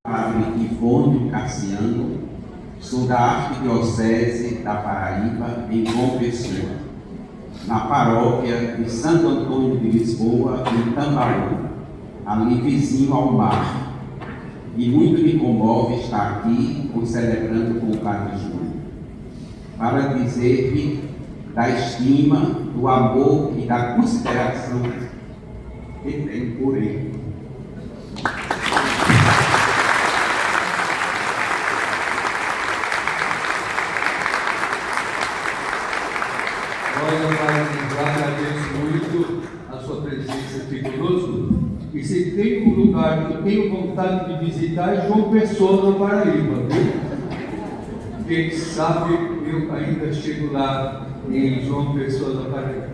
Padre Ivone Cassiano, sou da Arquidiocese da Paraíba, em João Pessoa, na paróquia de Santo Antônio de Lisboa, em Tambaú, ali vizinho ao mar. E muito me comove estar aqui, celebrando com o Padre Júlio, para dizer-lhe da estima, do amor e da consideração que tenho por ele. Olha, Pai, agradeço muito a sua presença aqui conosco. E se tem um lugar que eu tenho vontade de visitar é João Pessoa, na Paraíba, viu? Quem sabe eu ainda chego lá em João Pessoa, na Paraíba.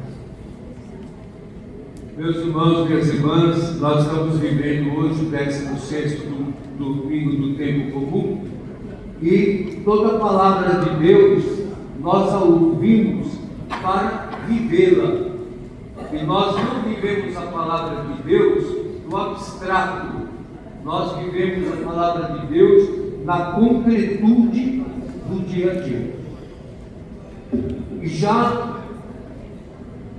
Meus irmãos, minhas irmãs, nós estamos vivendo hoje o 16º domingo do tempo comum, e toda a palavra de Deus nós a ouvimos para vivê-la. E nós não vivemos a palavra de Deus no abstrato, nós vivemos a palavra de Deus na concretude do dia a dia. E já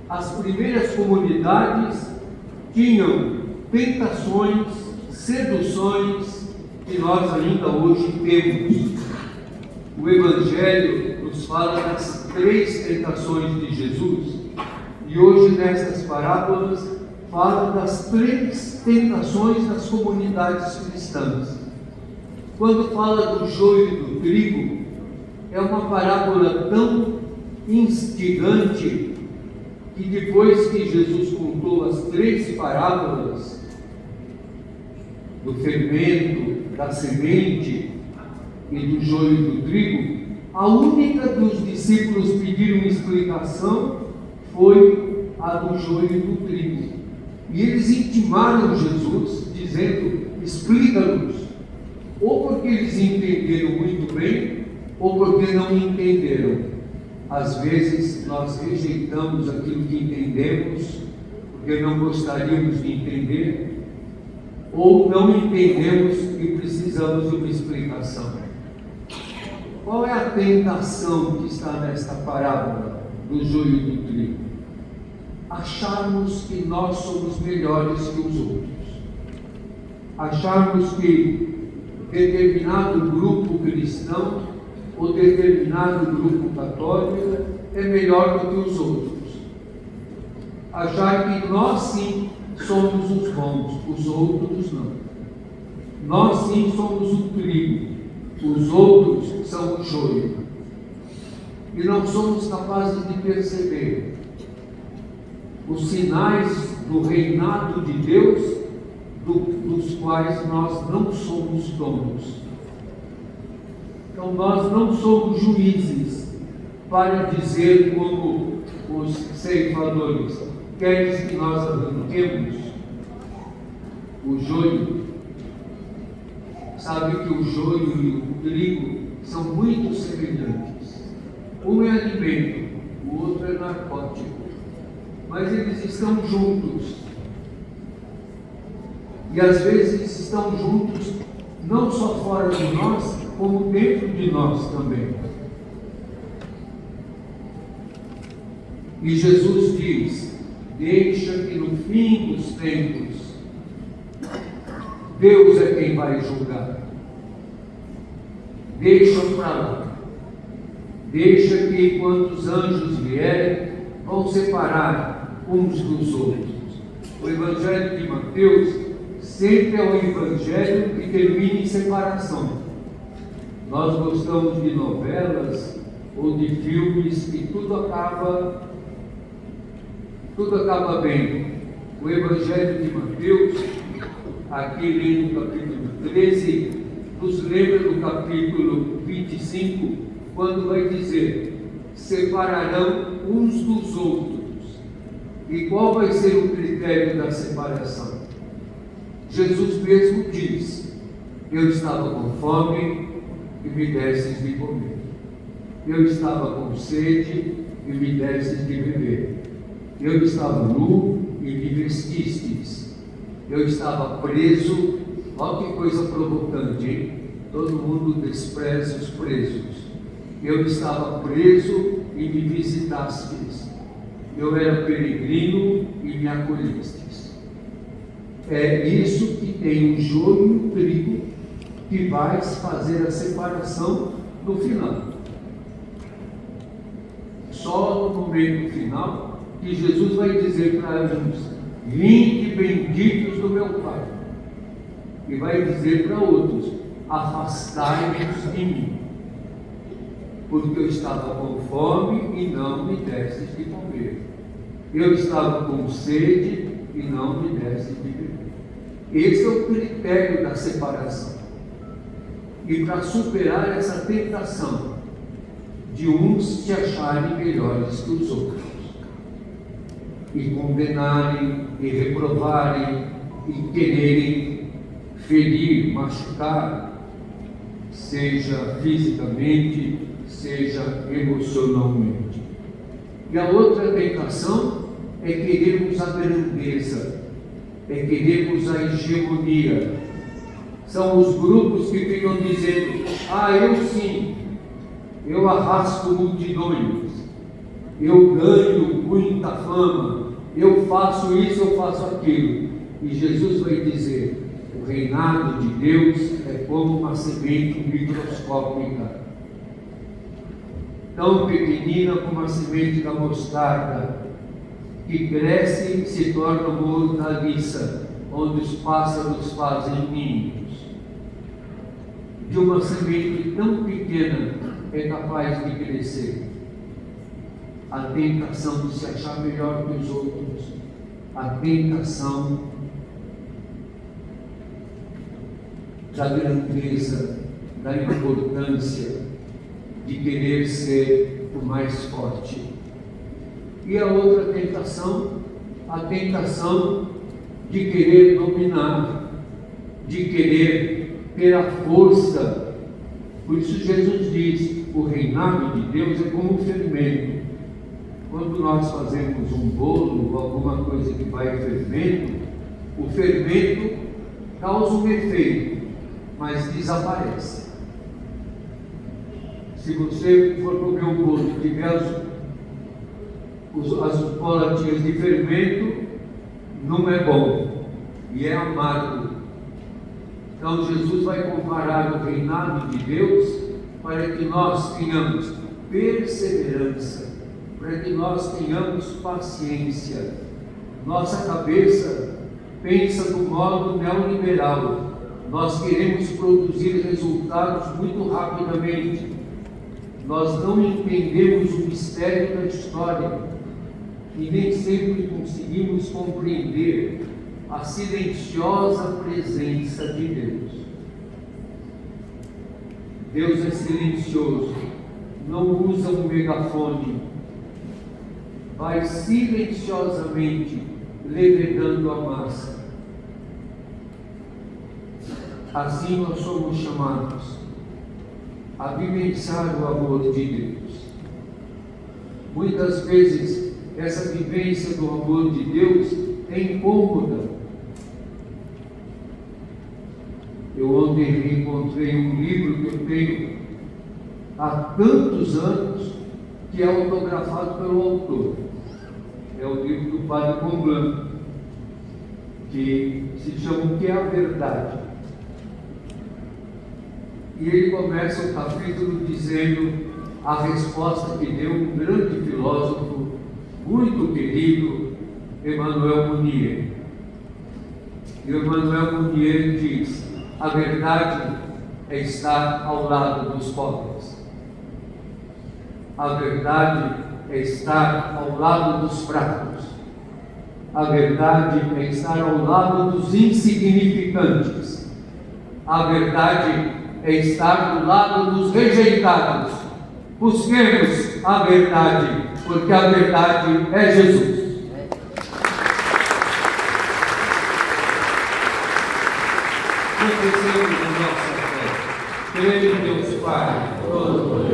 as primeiras comunidades tinham tentações, seduções que nós ainda hoje temos. O Evangelho nos fala das 3 tentações de Jesus, e hoje nessas parábolas fala das 3 tentações das comunidades cristãs. Quando fala do joio e do trigo, é uma parábola tão instigante que depois que Jesus contou as 3 parábolas do fermento, da semente e do joio e do trigo, a única que os discípulos pediram explicação foi a do joio e do trigo. E eles intimaram Jesus, dizendo: explica-nos, ou porque eles entenderam muito bem, ou porque não entenderam. Às vezes nós rejeitamos aquilo que entendemos, porque não gostaríamos de entender, ou não entendemos e precisamos de uma explicação. Qual é a tentação que está nesta parábola do joio e do trigo? Acharmos que nós somos melhores que os outros. Acharmos que determinado grupo cristão ou determinado grupo católico é melhor do que os outros. Achar que nós sim somos os bons, os outros não. Nós sim somos o trigo, os outros são o joio. E não somos capazes de perceber os sinais do reinado de Deus, dos quais nós não somos donos. Então nós não somos juízes para dizer, como os ceifadores: queres que nós arranquemos o joio? Sabe que o joio e o trigo são muito semelhantes. Um é alimento, o outro é narcótico, mas eles estão juntos. E às vezes estão juntos não só fora de nós, como dentro de nós também. E Jesus diz: deixa que no fim dos tempos Deus é quem vai julgar. Deixa para lá. Deixa que quando os anjos vierem, vão separar uns dos outros. O Evangelho de Mateus sempre é o Evangelho que termina em separação. Nós gostamos de novelas ou de filmes que tudo acaba bem. O Evangelho de Mateus, aqui lendo no capítulo 13, nos lembra do capítulo 25, quando vai dizer: separarão uns dos outros. E qual vai ser o critério da separação? Jesus mesmo diz: eu estava com fome e me destes de comer. Eu estava com sede e me destes de beber. Eu estava nu e me vestistes. Eu estava preso Olha que coisa provocante, hein? Todo mundo despreza os presos. Eu estava preso e me visitastes. Eu era peregrino e me acolhestes. É isso que tem o joio e o trigo que vai fazer a separação no final. Só no momento final que Jesus vai dizer para uns: vinde benditos do meu Pai. E vai dizer para outros: afastai-vos de mim, porque eu estava com fome e não me destes de comer. Eu estava com sede e não me destes de beber. Esse é o critério da separação. E para superar essa tentação de uns se acharem melhores que os outros, e condenarem, e reprovarem, e quererem ferir, machucar, seja fisicamente, seja emocionalmente. E a outra tentação é querermos a grandeza, é querermos a hegemonia. São os grupos que ficam dizendo: eu sim, eu arrasto multidões, eu ganho muita fama, eu faço isso, eu faço aquilo. E Jesus vai dizer: o reinado de Deus é como uma semente microscópica, tão pequenina como a semente da mostarda, que cresce e se torna uma hortaliça, onde os pássaros fazem ninhos. De uma semente tão pequena é capaz de crescer a tentação de se achar melhor que os outros, a tentação da grandeza, da importância, de querer ser o mais forte. E a outra tentação, a tentação de querer dominar, de querer ter a força. Por isso Jesus diz: o reinado de Deus é como um fermento. Quando nós fazemos um bolo ou alguma coisa que vai fervendo, o fermento causa um efeito, mas desaparece. Se você for comer um bolo e tiver as bolotinhas de fermento, não é bom e é amargo. Então Jesus vai comparar o reinado de Deus para que nós tenhamos perseverança, para que nós tenhamos paciência. Nossa cabeça pensa do modo neoliberal. Nós queremos produzir resultados muito rapidamente. Nós não entendemos o mistério da história e nem sempre conseguimos compreender a silenciosa presença de Deus. Deus é silencioso, não usa um megafone, vai silenciosamente levedando a massa. Assim nós somos chamados a vivenciar o amor de Deus. Muitas vezes essa vivência do amor de Deus é incômoda. Eu ontem reencontrei um livro que eu tenho há tantos anos, que é autografado pelo autor. É o livro do Padre Comblan, que se chama O que é a Verdade. E ele começa o capítulo dizendo a resposta que deu um grande filósofo, muito querido, Emmanuel Mounier. E o Emmanuel Mounier diz: a verdade é estar ao lado dos pobres. A verdade é estar ao lado dos fracos. A verdade é estar ao lado dos insignificantes. A verdade é estar do lado dos rejeitados. Busquemos a verdade, porque a verdade é Jesus. Confessemos a nossa fé. Creio em Deus Pai, todo